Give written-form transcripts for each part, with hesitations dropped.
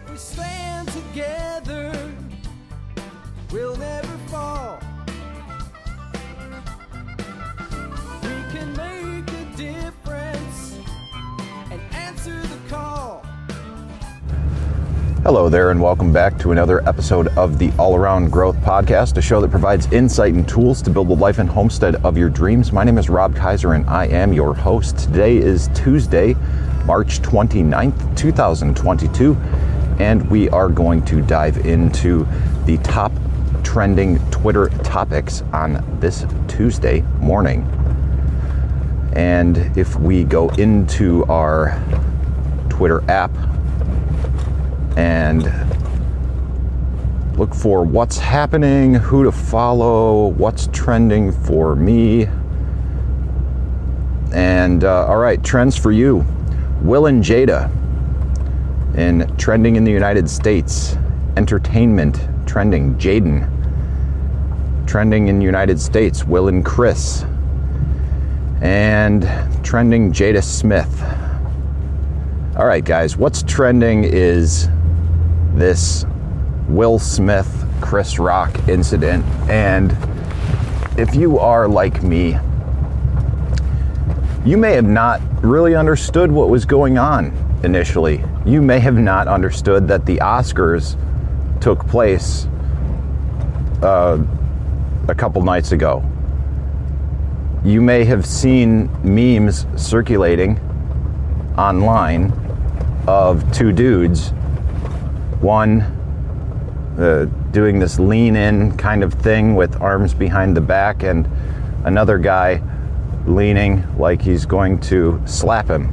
If we stand together, we'll never fall. We can make a difference and answer the call. Hello there, and welcome back to another episode of the All Around Growth Podcast, a show that provides insight and tools to build the life and homestead of your dreams. My name is Rob Kaiser, and I am your host. Today is Tuesday, March 29th, 2022, and we are going to dive into the top trending Twitter topics on this Tuesday morning. And if we go into our Twitter app and look for what's happening, who to follow, what's trending for me. And all right, trends for you. Will and Jada in trending in the United States. Entertainment trending. Jaden trending in the United States. Will and Chris. And trending Jada Smith. All right, guys, what's trending is this Will Smith, Chris Rock incident. And if you are like me, you may have not really understood what was going on initially. You may have not understood that the Oscars took place a couple nights ago. You may have seen memes circulating online of two dudes, one doing this lean in kind of thing with arms behind the back, and another guy leaning like he's going to slap him.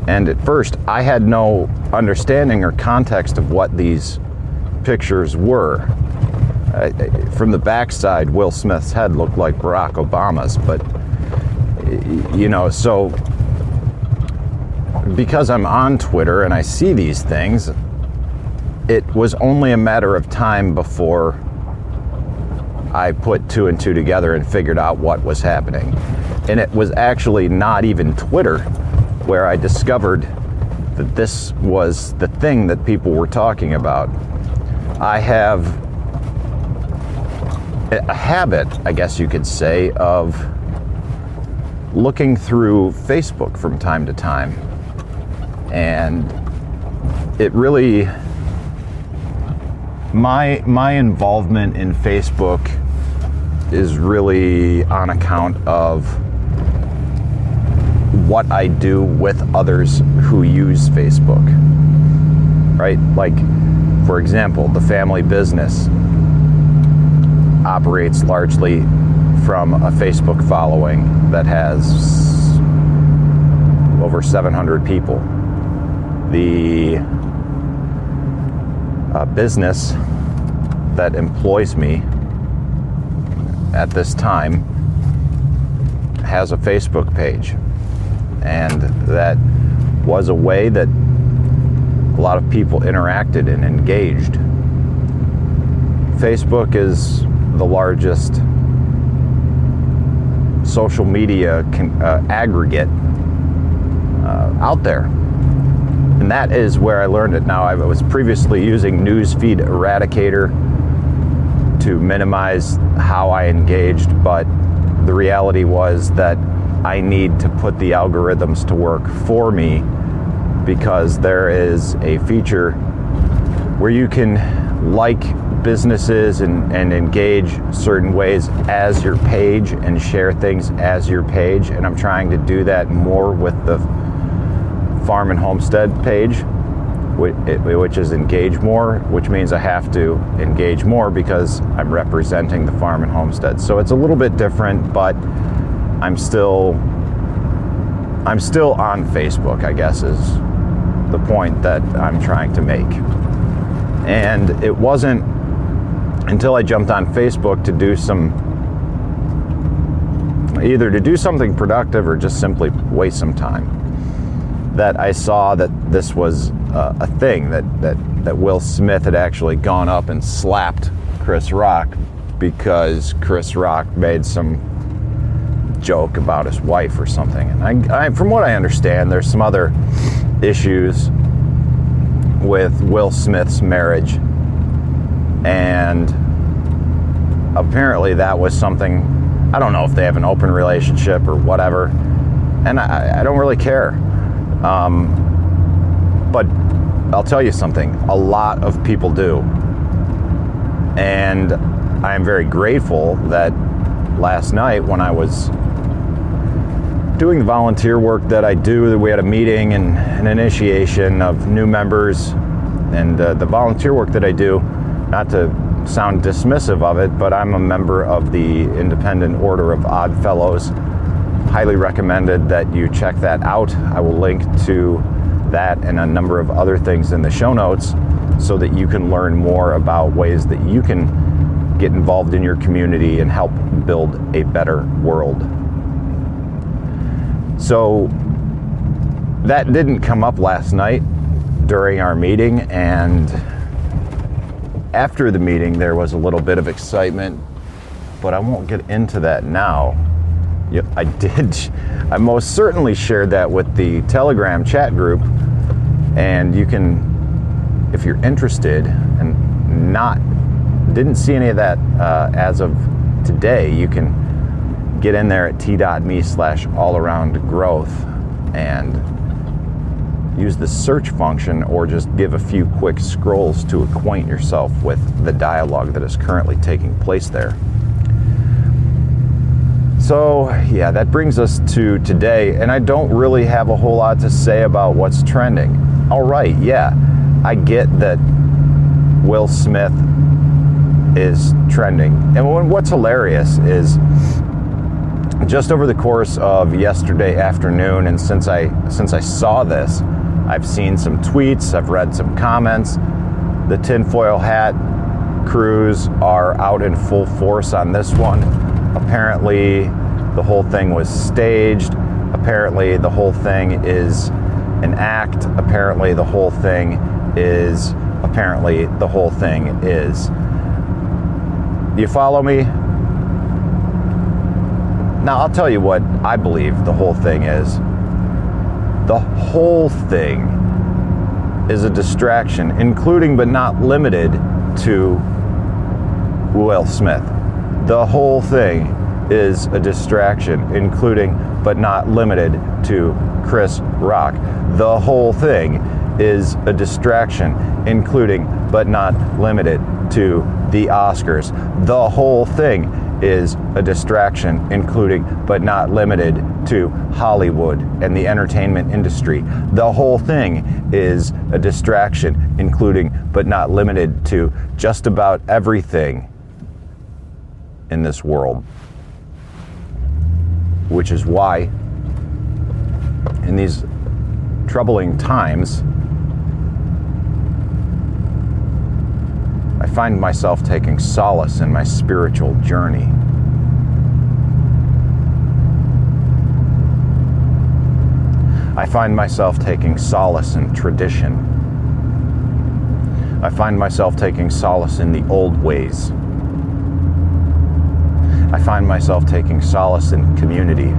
And at first I had no understanding or context of what these pictures were. From the backside, Will Smith's head looked like Barack Obama's, but you know, so because I'm on Twitter and I see these things, it was only a matter of time before I put two and two together and figured out what was happening. And it was actually not even Twitter where I discovered that this was the thing that people were talking about. I have a habit, I guess you could say, of looking through Facebook from time to time. And it really, my involvement in Facebook is really on account of what I do with others who use Facebook, right? Like, for example, the family business operates largely from a Facebook following that has over 700 people. The business that employs me at this time has a Facebook page, and that was a way that a lot of people interacted and engaged. Facebook is the largest social media aggregate out there, and that is where I learned it. Now, I was previously using Newsfeed Eradicator to minimize how I engaged, but the reality was that I need to put the algorithms to work for me, because there is a feature where you can like businesses and engage certain ways as your page and share things as your page, and I'm trying to do that more with the Farm and Homestead page, which is engage more, which means I have to engage more because I'm representing the Farm and Homestead. So it's a little bit different, but I'm still on Facebook, I guess, is the point that I'm trying to make. And it wasn't until I jumped on Facebook to do either to do something productive or just simply waste some time, that I saw that this was a thing, that Will Smith had actually gone up and slapped Chris Rock because Chris Rock made some joke about his wife or something. And I from what I understand, there's some other issues with Will Smith's marriage, and apparently that was something, I don't know if they have an open relationship or whatever, and I don't really care. But I'll tell you something, a lot of people do. And I am very grateful that last night when I was doing the volunteer work that I do, we had a meeting and an initiation of new members, and the volunteer work that I do, not to sound dismissive of it, but I'm a member of the Independent Order of Odd Fellows. Highly recommended that you check that out. I will link to that and a number of other things in the show notes so that you can learn more about ways that you can get involved in your community and help build a better world. So that didn't come up last night during our meeting, and after the meeting there was a little bit of excitement, but I won't get into that now. I most certainly shared that with the Telegram chat group, and you can, if you're interested and didn't see any of that as of today, you can get in there at t.me/allaroundgrowth and use the search function, or just give a few quick scrolls to acquaint yourself with the dialogue that is currently taking place there. So yeah, that brings us to today, and I don't really have a whole lot to say about what's trending. All right, yeah, I get that Will Smith is trending, and what's hilarious is just over the course of yesterday afternoon, and since I saw this, I've seen some tweets, I've read some comments. The tinfoil hat crews are out in full force on this one. Apparently the whole thing was staged. Apparently the whole thing is an act. Apparently the whole thing is. You follow me? Now I'll tell you what I believe the whole thing is. The whole thing is a distraction, including but not limited to Will Smith. The whole thing is a distraction, including but not limited to Chris Rock. The whole thing is a distraction, including but not limited to the Oscars. The whole thing is a distraction, including but not limited to Hollywood and the entertainment industry. The whole thing is a distraction, including but not limited to just about everything in this world. Which is why, in these troubling times, I find myself taking solace in my spiritual journey. I find myself taking solace in tradition. I find myself taking solace in the old ways. I find myself taking solace in community.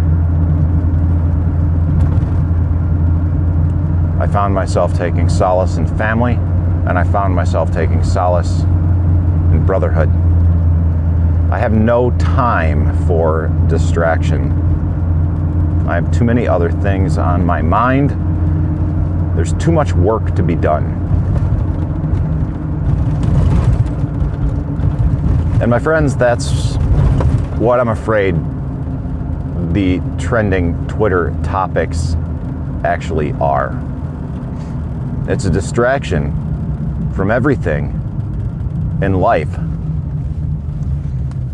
I found myself taking solace in family, and I found myself taking solace in brotherhood. I have no time for distraction. I have too many other things on my mind. There's too much work to be done. And my friends, that's what I'm afraid the trending Twitter topics actually are. It's a distraction from everything in life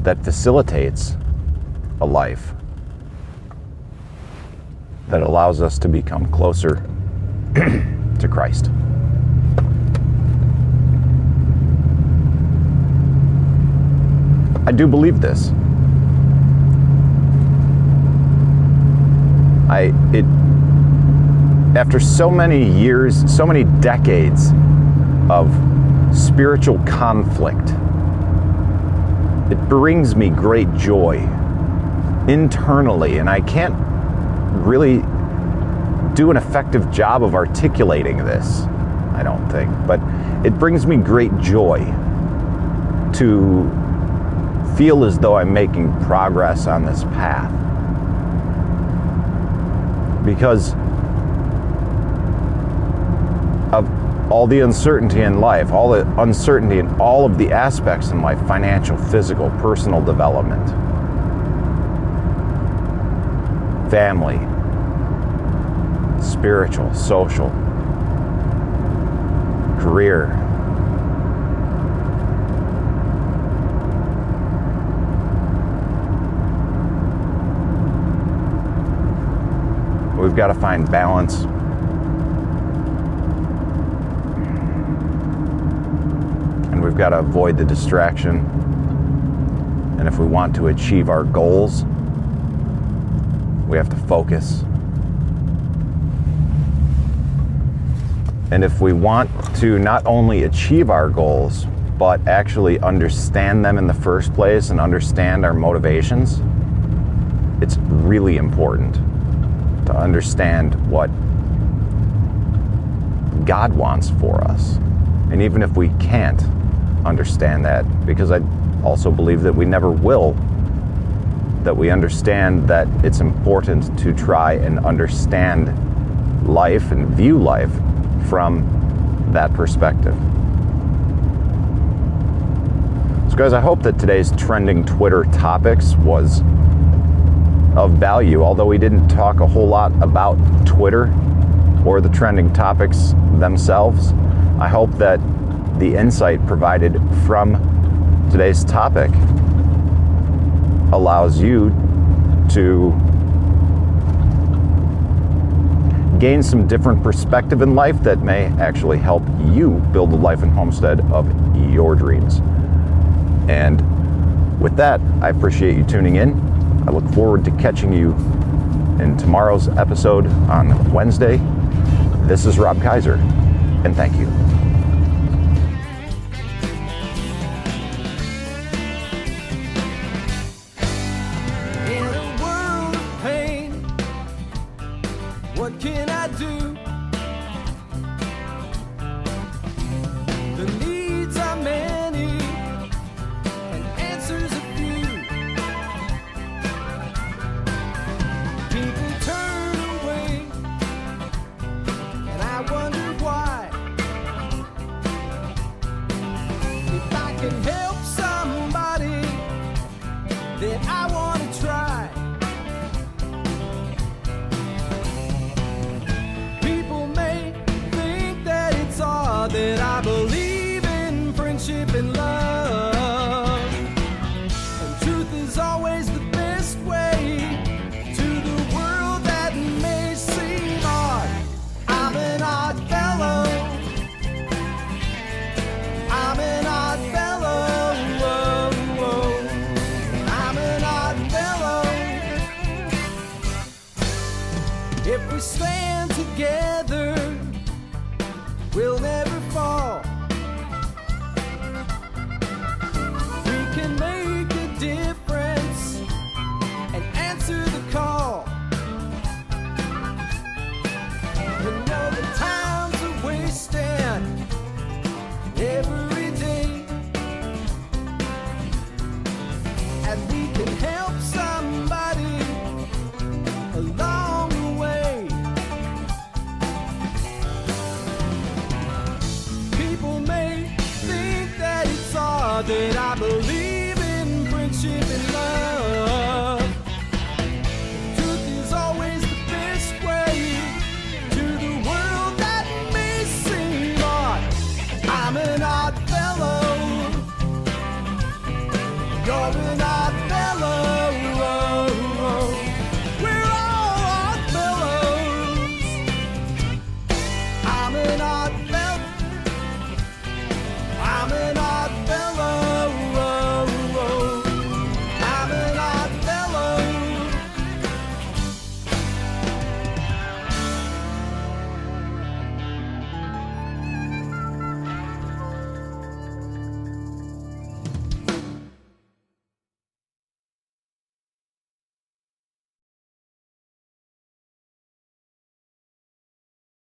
that facilitates a life that allows us to become closer to Christ. I do believe this. After so many years, so many decades of spiritual conflict, it brings me great joy internally, and I can't really do an effective job of articulating this. I don't think. But it brings me great joy to feel as though I'm making progress on this path. Because of all the uncertainty in life, all the uncertainty in all of the aspects in life, financial, physical, personal development, family, spiritual, social, career. We've got to find balance. And we've got to avoid the distraction. And if we want to achieve our goals, we have to focus. And if we want to not only achieve our goals, but actually understand them in the first place and understand our motivations, it's really important to understand what God wants for us. And even if we can't understand that, because I also believe that we never will, that we understand that it's important to try and understand life and view life from that perspective. So guys, I hope that today's trending Twitter topics was of value, although we didn't talk a whole lot about Twitter or the trending topics themselves. I hope that the insight provided from today's topic allows you to gain some different perspective in life that may actually help you build the life and homestead of your dreams. And with that, I appreciate you tuning in. I look forward to catching you in tomorrow's episode on Wednesday. This is Rob Kaiser, and thank you. In a world of pain, what can I do? The needs are many and answers are few. People turn away and I wonder why. If I can help somebody, then I want to try. People may think that it's odd that I believe in friendship and love, and truth is always the best way to the world that may seem odd. I'm an odd fellow. I'm an odd fellow. Whoa, whoa. I'm an odd fellow. If we stand together, we'll never fall. We can make a difference and answer the call. You know the times are wasting every day, and we can help somebody along the way. People may think that it's odd that I believe in friendship and love. Truth is always the best way to the world that may seem odd. I'm an odd fellow. You're an